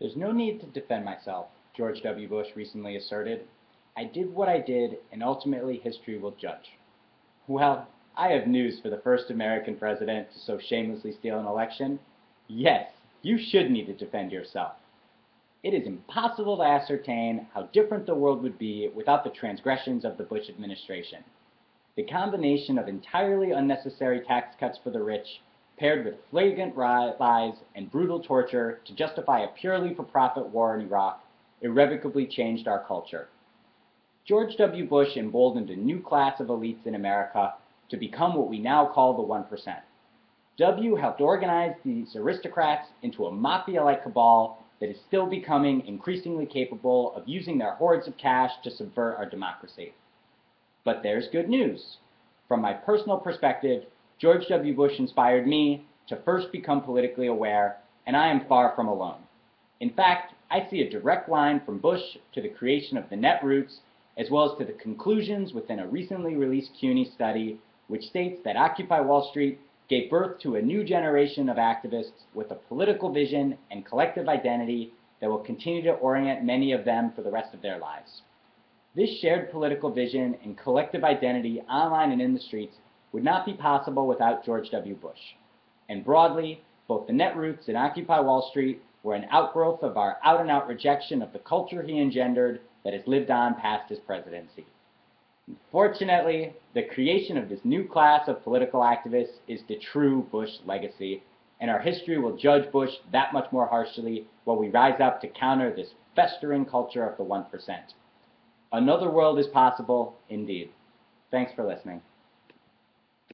There's no need to defend myself, George W. Bush recently asserted. I did what I did, and ultimately history will judge. Well, I have news for the first American president to so shamelessly steal an election. Yes, you should need to defend yourself. It is impossible to ascertain how different the world would be without the transgressions of the Bush administration. The combination of entirely unnecessary tax cuts for the rich, paired with flagrant lies and brutal torture to justify a purely for-profit war in Iraq, irrevocably changed our culture. George W. Bush emboldened a new class of elites in America to become what we now call the 1%. W helped organize these aristocrats into a mafia-like cabal that is still becoming increasingly capable of using their hoards of cash to subvert our democracy. But there's good news. From my personal perspective, George W. Bush inspired me to first become politically aware, and I am far from alone. In fact, I see a direct line from Bush to the creation of the Netroots, as well as to the conclusions within a recently released CUNY study, which states that Occupy Wall Street gave birth to a new generation of activists with a political vision and collective identity that will continue to orient many of them for the rest of their lives. This shared political vision and collective identity online and in the streets would not be possible without George W. Bush. And broadly, both the Netroots and Occupy Wall Street were an outgrowth of our out-and-out rejection of the culture he engendered that has lived on past his presidency. Fortunately, the creation of this new class of political activists is the true Bush legacy, and our history will judge Bush that much more harshly while we rise up to counter this festering culture of the 1%. Another world is possible, indeed. Thanks for listening.